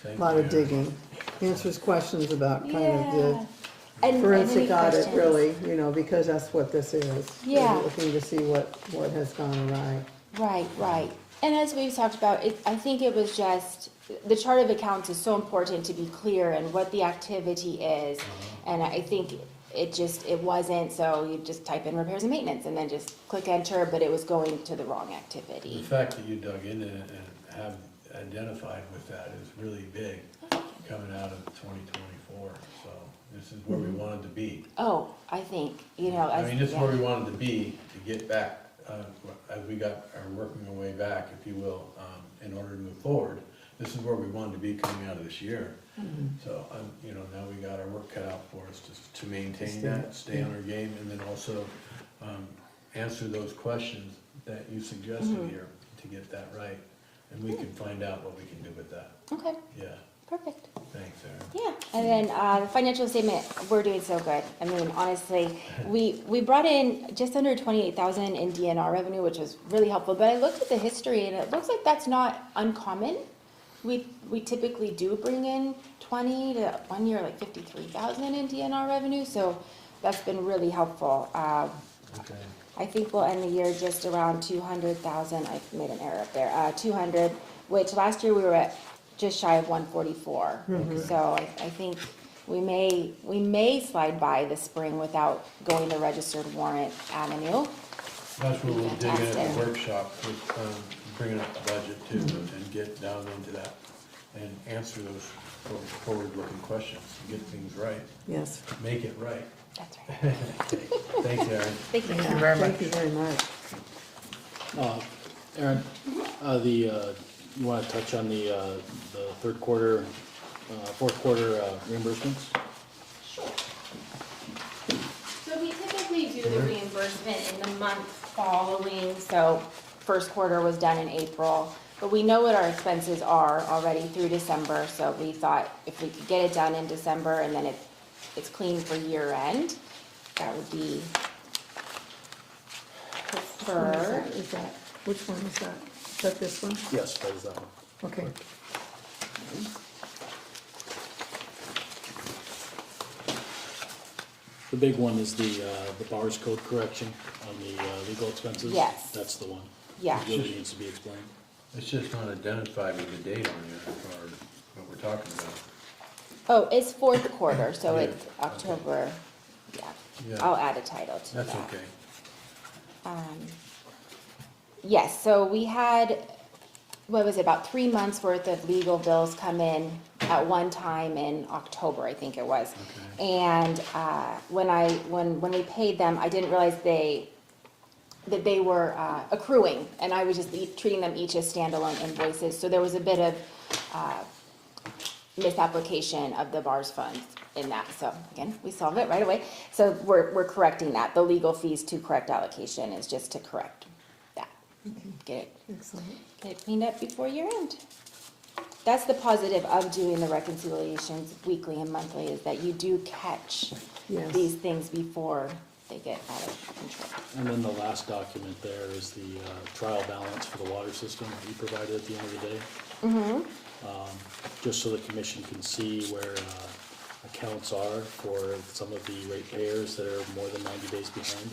Thank a lot you, of Erin. digging. Answers questions about kind of Yeah. the And any forensic audit, questions? really, because that's what this is. Yeah. We're looking to see what has gone awry. Right. And as we've talked about, I think it was just, the chart of accounts is so important to be clear in what the activity is. And I think it wasn't, so you just type in repairs and maintenance and then just click enter, but it was going to the wrong The activity. fact that you dug into it and have identified with that is really big, coming out of 2024, so this is where we wanted to be. Oh, I think, I mean, this is yeah. where we wanted to be, to get back, as we are working our way back, if you will, in order to move forward. This is where we wanted to be coming out of this year. So, now we got our work cut out for us to maintain that, stay on our game, and then also answer those questions that you suggested here to get that right. And we can find out what we can do with that. Okay, Yeah, perfect. thanks, Erin. Yeah, and then the financial statement, we're doing so good. I mean, honestly, we brought in just under 28,000 in DNR revenue, which was really helpful. But I looked at the history, and it looks like that's not uncommon. We typically do bring in 20 to 1 year like 53,000 in DNR revenue, so that's been really helpful. Okay. I think we'll end the year just around 200,000. I made an error up there. 200, which last year we were at just shy of 144. So I think we may slide by the spring without going the registered warrant avenue. That's where we'll dig in at Fantastic. the workshop, with bringing up the budget too, and get down into that, and answer those forward-looking questions, get things right, Yes. make it right. That's right. Thanks, Erin. Thank you. Thank you very much. Thank you very much. Aaron, you wanna touch on the third quarter fourth quarter reimbursements. So we typically do the reimbursement in the month following, so first quarter was done in April. But we know what our expenses are already through December, so we thought if we could get it done in December and then it's clean for year end, that would be preferred. Which one is that? Is that this one? Yes, that is that one. Okay. The big one is the bars code correction on the legal expenses. Yes. That's the one. Yeah. It really needs to be explained. It's just not identified with the date on here for what we're talking about. Oh, it's fourth quarter, so Yeah, it's October, yeah. Yeah. I'll add a title to that. That's okay. Yes, so we had, what was it, about 3 months worth of legal bills come in at one time in October, I think it was. Okay. And when we paid them, I didn't realize that they were accruing, and I was just treating them each as standalone invoices. So there was a bit of misapplication of the BARS funds in that. So again, we solved it right away. So we're correcting that. The legal fees to correct allocation is just to correct that. Get Excellent. it cleaned up before year end. That's the positive of doing the reconciliations weekly and monthly, is that you do catch Yes. these things before they get out of control. And then the last document there is the trial balance for the water system that you provided at the end of the day. Just so the commission can see where accounts are for some of the ratepayers that are more than 90 days behind.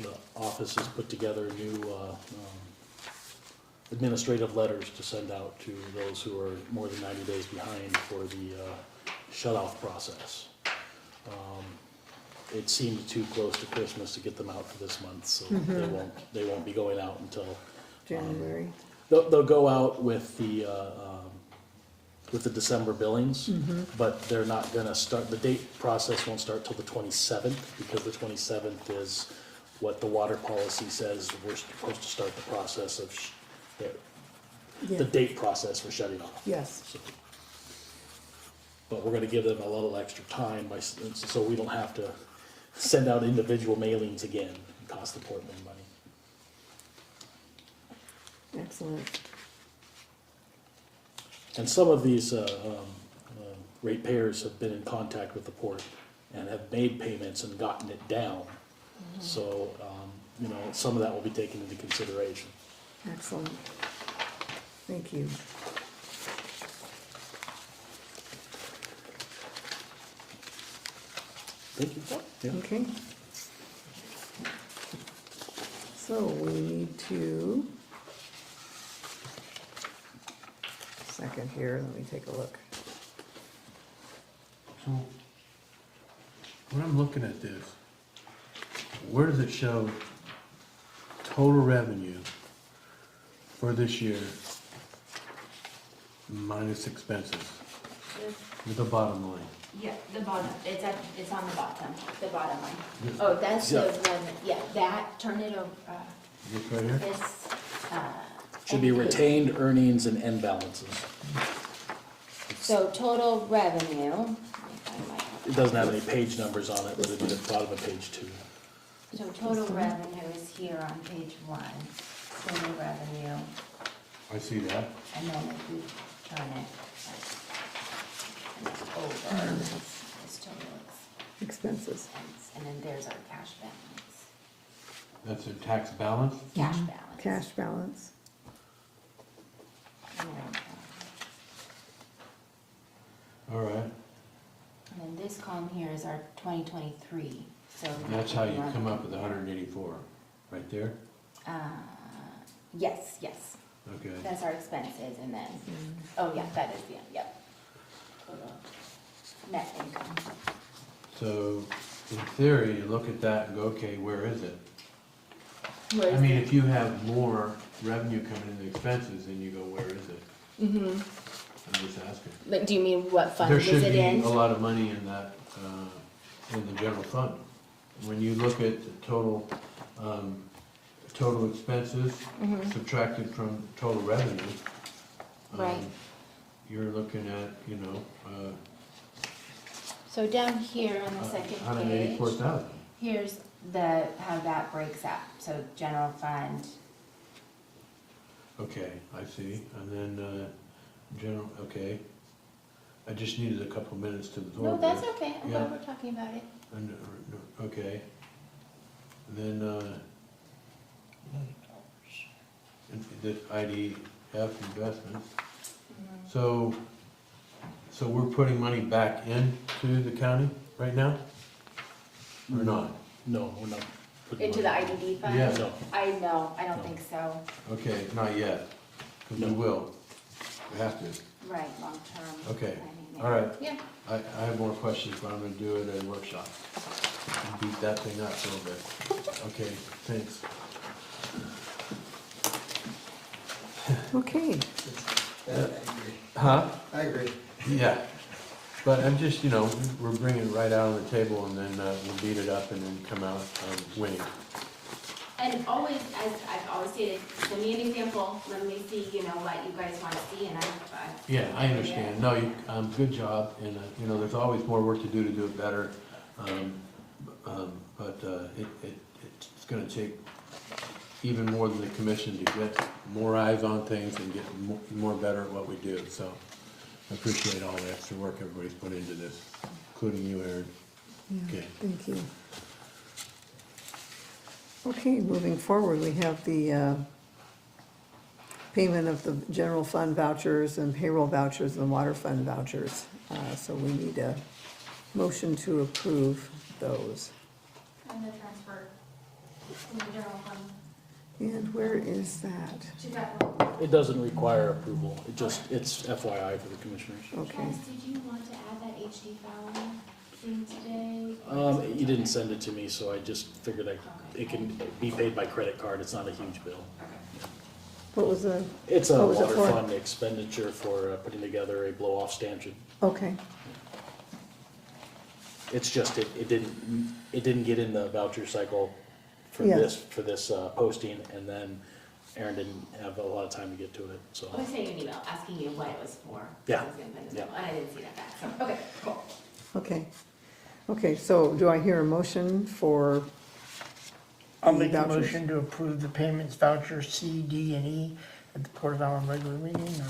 The office has put together new administrative letters to send out to those who are more than 90 days behind for the shut-off process. It seemed too close to Christmas to get them out for this month, so they won't be going out until January. they'll go out with the December billings, but they're not gonna start, the date process won't start till the 27th, because the 27th is what the water policy says we're supposed to start the process of, the date process for shutting off. Yes. So- But we're gonna give them a little extra time so we don't have to send out individual mailings again and cost the port more money. Excellent. And some of these ratepayers have been in contact with the port and have made payments and gotten it down. So, some of that will be taken into consideration. Excellent. Thank you. Thank you. Yeah. Okay. So we need to, second here, let me take a look. So, when I'm looking at this, where does it show total revenue for this year minus expenses? With the bottom line. Yeah, the bottom, it's on the bottom line. This- Oh, that's the Yeah. one, yeah, that, turn it over, This right here? this, Should be retained earnings and end balances. so total revenue, let me find my copy. It doesn't have any page numbers on it, but it'd be at the bottom of page 2. So total revenue is here on page 1, total revenue, I see that. and then if you turn it, and it's over, it's total Expenses. expense, and then there's our cash balance, That's a tax balance? cash balance. Cash balance. And then, All right. and then this column here is our 2023, so. That's how you come up with 184, right there? Yes, yes, Okay. that's our expenses, and then, oh yeah, that is the end, yep. Total net income. So, in theory, you look at that and go, okay, where is it? Where I is mean, it? if you have more revenue coming in the expenses, then you go, where is it? I'm just asking. Like, do you mean what fund There is should it be in? a lot of money in that, in the general fund. When you look at the total expenses Mm-hmm. subtracted from total revenue, Right. You're looking at, So down here on the second hundred page, eighty-four thousand. here's how that breaks up. So general fund, Okay, I see, and then, general, okay. I just needed a couple minutes to absorb no, that's this. okay, I'm Yeah. glad we're talking about it. And, okay. And then, the IDF investments. So we're putting money back into the county right now? Or not? No, we're not. putting Into the money- IDD fund? Yeah. No, I don't No. think so. Okay, not yet, because we No. will. We have to. Right, long term. Okay, planning. all right. Yeah. I have more questions, but I'm gonna do it at a workshop. Beat that thing up a little bit. Okay, thanks. Okay, Huh? I agree. Yeah. But I'm just, we're bringing it right out on the table and then we'll beat it up and then come out winning. And always, as I've always stated, send me an example, let me see, what you guys want to see, and Yeah, I understand. No, good job. And, there's always more work to do it better. But it's gonna take even more than the commission to get more eyes on things and get more better at what we do. So I appreciate all the extra work everybody's put into this, including you, Aaron. Okay. thank you. Okay, moving forward, we have the payment of the general fund vouchers and payroll vouchers and water fund vouchers. So we need a motion to approve those. And the transfer from the general fund And where is that? to that one. it doesn't require approval, it's FYI for the commissioners. Okay, Travis, did you want to add that HD Fallon thing today? You didn't send it to me, so I just figured it can be paid by credit card, it's not a huge bill. what was the, It's a What was it water for? fund expenditure for putting together a blow-off stanchion. okay, It's just, it didn't get in the voucher cycle for Yeah. this posting, and then Aaron didn't have a lot of time to get to it, so. I sent you an email asking you what it was for. Yeah. I was gonna send it, Yeah. and I didn't see that back, so, okay, cool. okay. Okay, so do I hear a motion for I'll the make a vouchers? motion to approve the payments voucher C, D, and E at the Port of Allen regular meeting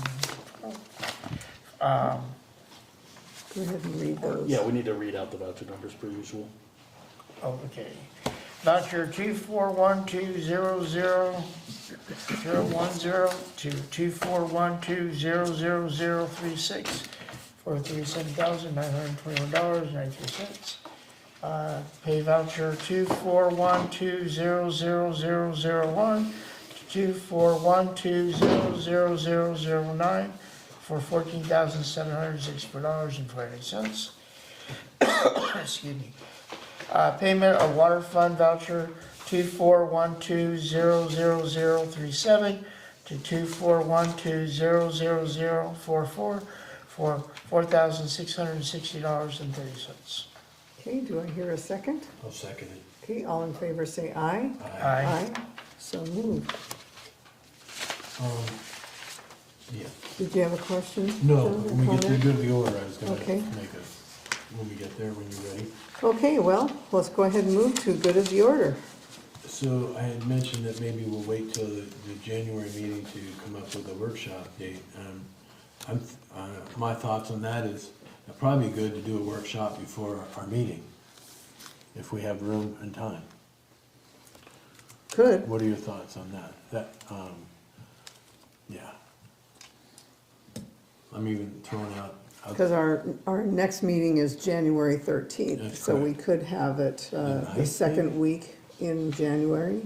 on, Go ahead and read those. Yeah, we need to read out the voucher numbers per usual. oh, okay. Voucher 241200010 to 241200036 for $37,921.93. Pay voucher 241200001 to 241200009 for $14,764.20. Excuse me. Payment of water fund voucher 241200037 to 241200044 for $4,660.30. Okay, do I hear a second? I'll second it. Okay, all in favor say aye. Aye. So moved. Yeah. Did you have a question? No, John, or when we get to comment? go to the order, I was gonna Okay. make when we get there, when you're ready. Okay, well, let's go ahead and move to good of the order. So I had mentioned that maybe we'll wait till the January meeting to come up with a workshop date. My thoughts on that is, it'd probably be good to do a workshop before our meeting, if we have room and time. Good. What are your thoughts on that? Yeah. I'm even throwing out. Because our next meeting is January 13th, That's so we correct. could have it the ninth, second maybe? week in January.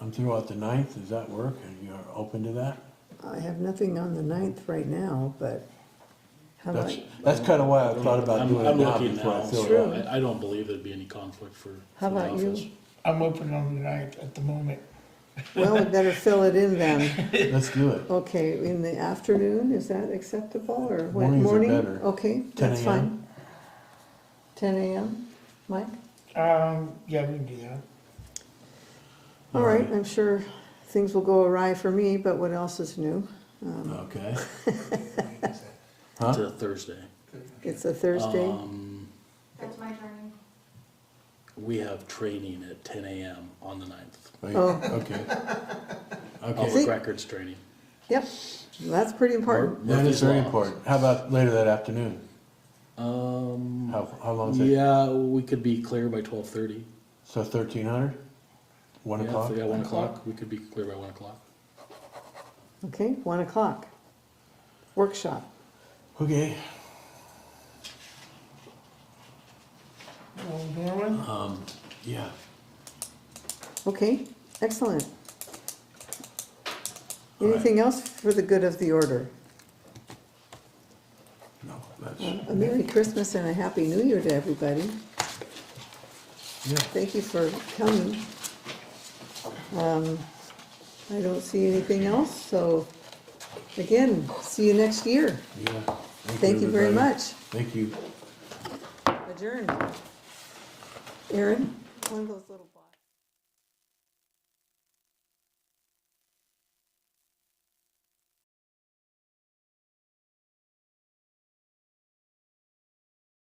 I'm through out the 9th, does that work? Are you open to that? I have nothing on the 9th right now, but how about, That's kind of why I thought about I'm doing it now looking before I now, fill so it out. I don't believe there'd be any conflict for How the about you? office. I'm open on the 9th at the moment. well, we better fill it in then. Let's do it. Okay, in the afternoon, is that acceptable, or when, Mornings are morning? better. Okay, 10 that's a.m.? fine. 10 a.m., Mike? Yeah, we can do that. All right, I'm sure things will go awry for me, but what else is new? Okay. It's Huh? a Thursday. It's a Thursday. That's my turn. We have training at 10 a.m. on the 9th. Wait, Oh. okay. Okay, Public records training. Yep, that's pretty important. that is Murphy's very Law. important. How about later that afternoon? Um, How long is it? yeah, we could be clear by 12:30. So 1300? 1 o'clock? Yeah, 1 o'clock. We could be clear by 1 o'clock. Okay, 1 o'clock. Workshop. Okay. All going with? Yeah. Okay, excellent. Anything else for the good of the order? No, that's, A Merry Christmas and a Happy New Year to everybody. yeah. Thank you for coming. I don't see anything else, so again, see you next year. Yeah. Thank you very everybody. much. Thank you. Adjourned. Aaron, one of those little.